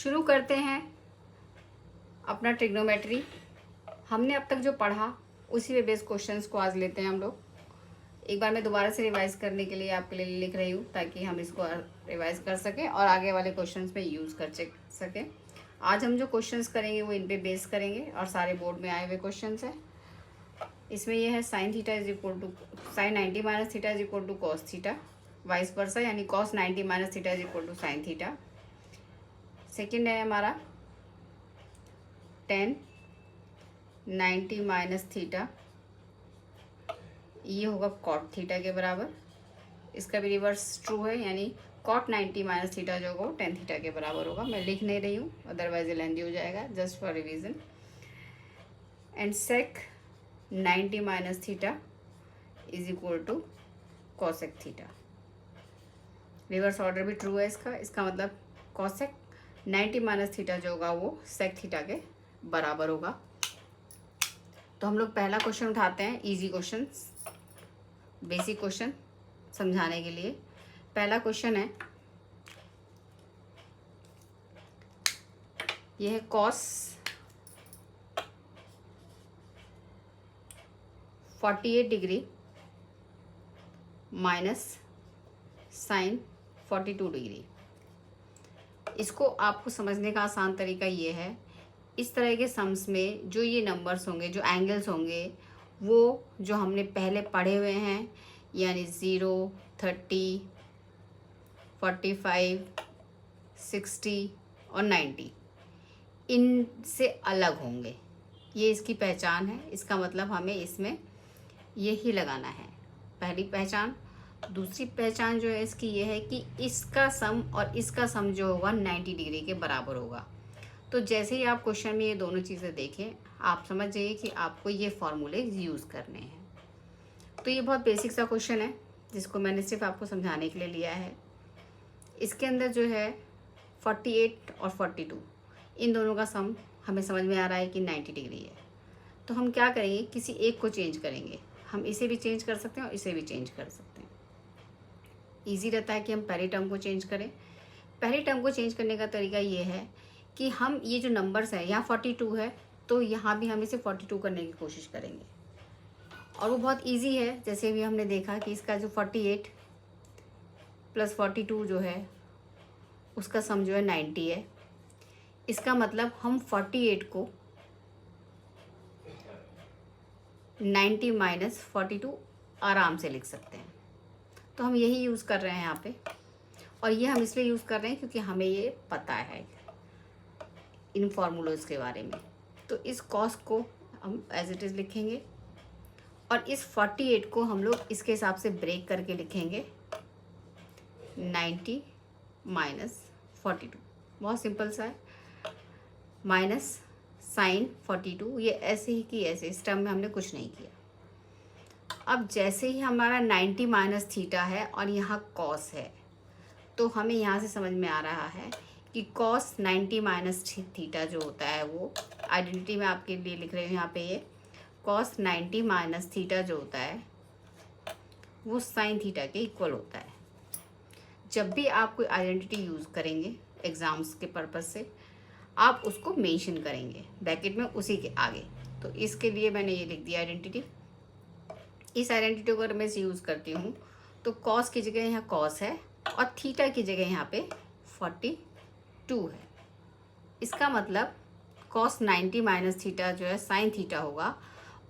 शुरू करते हैं अपना ट्रिग्नोमेट्री। हमने अब तक जो पढ़ा उसी पे बेस्ड क्वेश्चंस को आज लेते हैं हम लोग। एक बार मैं दोबारा से रिवाइज करने के लिए आपके लिए लिख रही हूँ ताकि हम इसको रिवाइज कर सकें और आगे वाले क्वेश्चंस में यूज़ कर सकें। आज हम जो क्वेश्चंस करेंगे वो इन पे बेस करेंगे और सारे बोर्ड में आए हुए क्वेश्चंस हैं। इसमें यह है sine theta is equal to sine 90 minus theta is equal to cos theta, vice versa, यानी cos 90 minus theta is equal to sine theta. Second है हमारा टेन 90 माइनस थीटा, ये होगा कॉट थीटा के बराबर। इसका भी रिवर्स ट्रू है, यानी कॉट 90 माइनस थीटा जो होगा वो टेन थीटा के बराबर होगा। मैं लिख नहीं रही हूँ, अदरवाइज ये लेंदी हो जाएगा, just for revision. And sec 90 minus theta is equal to cosec theta. Reverse order भी ट्रू है इसका मतलब कॉसेक 90 माइनस थीटा जो होगा वो सेक थीटा के बराबर होगा। तो हम लोग पहला क्वेश्चन उठाते हैं, इजी क्वेश्चन, बेसिक क्वेश्चन समझाने के लिए। पहला क्वेश्चन है, यह है cos 48 degree minus sine 42 degree. इसको आपको समझने का आसान तरीका ये है, इस तरह के सम्स में जो ये नंबर्स होंगे, जो एंगल्स होंगे, वो जो हमने पहले पढ़े हुए हैं, यानी 0, 30, 45, 60 और 90, इनसे अलग होंगे। ये इसकी पहचान है। इसका मतलब हमें इसमें यही लगाना है, पहली पहचान। दूसरी पहचान जो है इसकी ये है कि इसका सम और इसका सम जो होगा 90 डिग्री के बराबर होगा। तो जैसे ही आप क्वेश्चन में ये दोनों चीज़ें देखें, आप समझ जाइए कि आपको ये फॉर्मूले यूज़ करने हैं। तो ये बहुत बेसिक सा क्वेश्चन है जिसको मैंने सिर्फ आपको समझाने के लिए लिया है। इसके अंदर जो है 48 और 42, इन दोनों का सम हमें समझ में आ रहा है कि 90 डिग्री है। तो हम क्या करेंगे, किसी एक को चेंज करेंगे। हम इसे भी चेंज कर सकते हैं और इसे भी चेंज कर सकते हैं। ईजी रहता है कि हम पहली टर्म को चेंज करें। पहली टर्म को चेंज करने का तरीका ये है कि हम ये जो नंबर्स है, यहाँ 42 है तो यहाँ भी हम इसे 42 करने की कोशिश करेंगे, और वो बहुत इजी है। जैसे अभी हमने देखा कि इसका जो 48 प्लस 42 जो है उसका सम जो है 90 है। इसका मतलब हम 48 को 90 माइनस 42 आराम से लिख सकते हैं। तो हम यही यूज़ कर रहे हैं यहाँ पे, और ये हम इसलिए यूज़ कर रहे हैं क्योंकि हमें ये पता है इन फार्मूलोज के बारे में। तो इस कॉस को हम एज इट इज़ लिखेंगे और इस 48 को हम लोग इसके हिसाब से ब्रेक करके लिखेंगे 90 माइनस 42। बहुत सिंपल सा है। माइनस साइन 42, ये ऐसे ही कि ऐसे, इस टर्म में हमने कुछ नहीं किया। अब जैसे ही हमारा 90 माइनस थीटा है और यहाँ कॉस है, तो हमें यहाँ से समझ में आ रहा है कि कॉस 90 माइनस थीटा जो होता है, वो आइडेंटिटी में आपके लिए लिख रही हूँ यहाँ पे, ये कॉस 90 माइनस थीटा जो होता है वो साइन थीटा के इक्वल होता है। जब भी आप कोई आइडेंटिटी यूज़ करेंगे एग्ज़ाम्स के पर्पज़ से, आप उसको मेंशन करेंगे ब्रैकेट में उसी के आगे। तो इसके लिए मैंने ये लिख दिया आइडेंटिटी। इस आइडेंटिटी को अगर मैं यूज़ करती हूँ तो कॉस की जगह यहाँ कॉस है और थीटा की जगह यहाँ पे 42 है। इसका मतलब कॉस 90 माइनस थीटा जो है साइन थीटा होगा,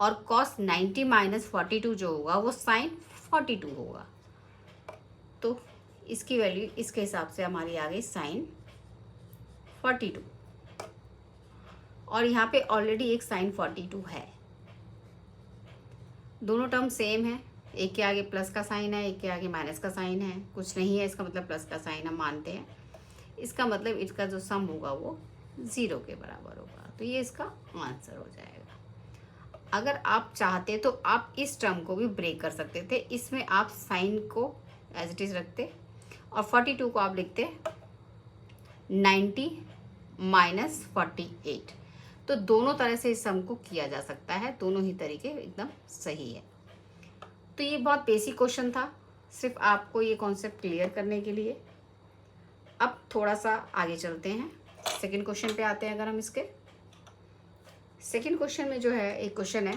और कॉस 90 माइनस 42 जो होगा वो साइन 42 होगा। तो इसकी वैल्यू इसके हिसाब से हमारी आ गई साइन 42, और यहाँ पे ऑलरेडी एक साइन 42 है। दोनों टर्म सेम है, एक के आगे प्लस का साइन है, एक के आगे माइनस का साइन है। कुछ नहीं है, इसका मतलब प्लस का साइन हम मानते हैं। इसका मतलब इसका जो सम होगा वो 0 के बराबर होगा। तो ये इसका आंसर हो जाएगा। अगर आप चाहते तो आप इस टर्म को भी ब्रेक कर सकते थे। इसमें आप साइन को एज इट इज़ रखते और 42 को आप लिखते 90 माइनस 48। तो दोनों तरह से इस सम को किया जा सकता है, दोनों ही तरीके एकदम सही है। तो ये बहुत बेसिक क्वेश्चन था, सिर्फ आपको ये कॉन्सेप्ट क्लियर करने के लिए। अब थोड़ा सा आगे चलते हैं। सेकंड क्वेश्चन पे आते हैं। अगर हम इसके सेकंड क्वेश्चन में जो है एक क्वेश्चन है,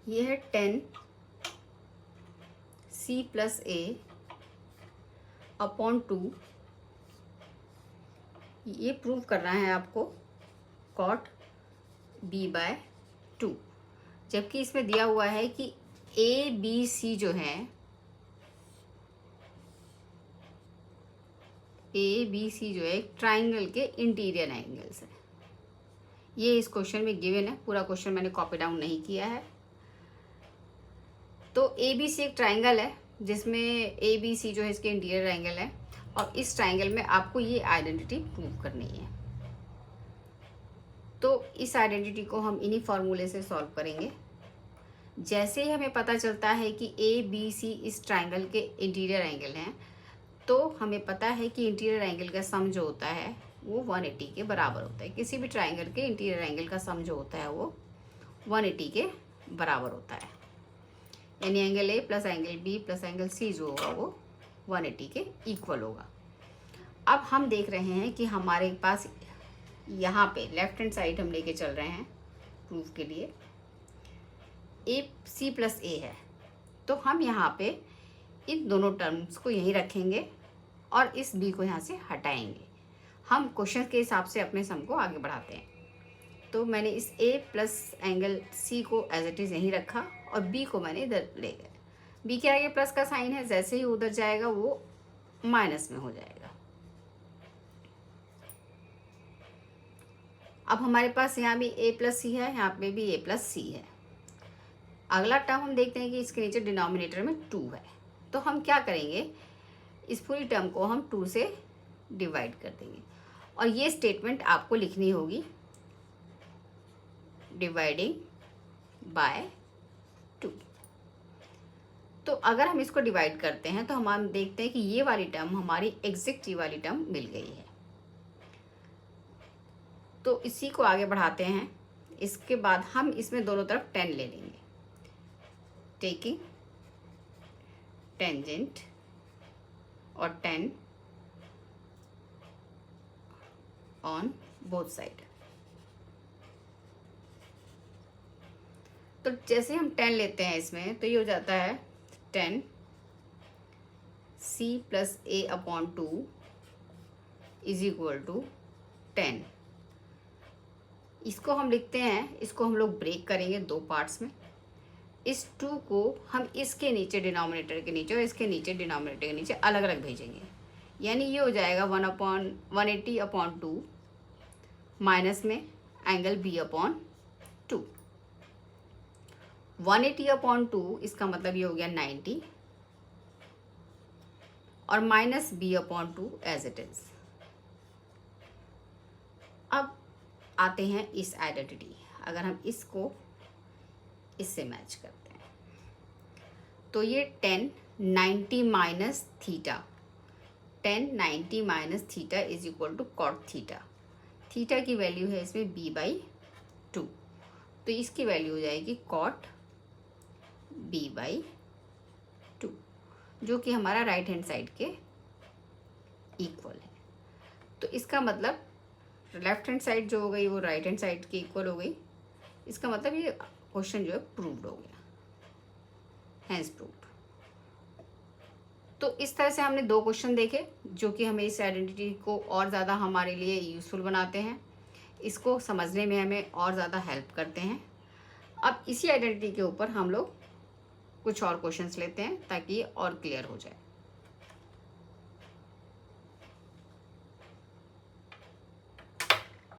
ये है 10c + a/2। ये प्रूव करना है आपको cot b/2, जबकि इसमें दिया हुआ है कि ABC जो है, ABC जो है एक ट्राइंगल के इंटीरियर एंगल्स है। ये इस क्वेश्चन में गिवन है, पूरा क्वेश्चन मैंने कॉपी डाउन नहीं किया है। तो ABC एक ट्राइंगल है जिसमें ABC जो है इसके इंटीरियर एंगल है, और इस ट्राइंगल में आपको ये आइडेंटिटी प्रूव करनी है। तो इस आइडेंटिटी को हम इन्हीं फॉर्मूले से सॉल्व करेंगे। जैसे ही हमें पता चलता है कि ABC इस ट्राइंगल के इंटीरियर एंगल हैं, तो हमें पता है कि इंटीरियर एंगल का सम जो होता है वो 180 के बराबर होता है। किसी भी ट्राइंगल के इंटीरियर एंगल का सम जो होता है वो 180 के बराबर होता है, यानी angle A + angle B + angle C जो होगा वो 180 के इक्वल होगा। अब हम देख रहे हैं कि हमारे पास यहाँ पे लेफ्ट हैंड साइड हम लेके चल रहे हैं प्रूफ के लिए, C + A है, तो हम यहाँ पे इन दोनों टर्म्स को यहीं रखेंगे और इस B को यहाँ से हटाएंगे। हम क्वेश्चन के हिसाब से अपने सम को आगे बढ़ाते हैं। तो मैंने इस A + एंगल C को एज इट इज़ यहीं रखा और B को मैंने इधर ले गया। B के आगे प्लस का साइन है, जैसे ही उधर जाएगा वो माइनस में हो जाएगा। अब हमारे पास यहाँ भी A + C है, यहाँ पे भी A + C है। अगला टर्म हम देखते हैं कि इसके नीचे डिनोमिनेटर में 2 है, तो हम क्या करेंगे, इस पूरी टर्म को हम 2 से डिवाइड कर देंगे और ये स्टेटमेंट आपको लिखनी होगी, डिवाइडिंग बाय 2। तो अगर हम इसको डिवाइड करते हैं तो हम देखते हैं कि ये वाली टर्म हमारी एग्जैक्ट ये वाली टर्म मिल गई है। तो इसी को आगे बढ़ाते हैं। इसके बाद हम इसमें दोनों तरफ 10 ले लेंगे, टेकिंग टेंजेंट और 10 ऑन बोथ साइड। तो जैसे हम 10 लेते हैं इसमें, तो ये हो जाता है 10c + a/2 = 10। इसको हम लिखते हैं, इसको हम लोग ब्रेक करेंगे 2 पार्ट्स में। इस 2 को हम इसके नीचे डिनोमिनेटर के नीचे और इसके नीचे डिनोमिनेटर के नीचे अलग अलग भेजेंगे, यानी ये हो जाएगा 1/180/2 माइनस में एंगल B/2। 180/2 इसका मतलब ये हो गया 90 और minus B/2 as it is. अब आते हैं इस आइडेंटिटी, अगर हम इसको इससे मैच करते हैं तो ये 10 90 - theta, 10 90 - theta = cot theta. Theta की वैल्यू है इसमें B/2, तो इसकी वैल्यू हो जाएगी cot B/2, जो कि हमारा राइट हैंड साइड के इक्वल है। तो इसका मतलब लेफ्ट हैंड साइड जो हो गई वो राइट हैंड साइड के इक्वल हो गई। इसका मतलब ये क्वेश्चन जो है प्रूव्ड हो गया, हैंस प्रूव्ड। तो इस तरह से हमने 2 क्वेश्चन देखे जो कि हमें इस आइडेंटिटी को और ज़्यादा हमारे लिए यूज़फुल बनाते हैं, इसको समझने में हमें और ज़्यादा हेल्प करते हैं। अब इसी आइडेंटिटी के ऊपर हम लोग कुछ और क्वेश्चंस लेते हैं ताकि और क्लियर हो जाए।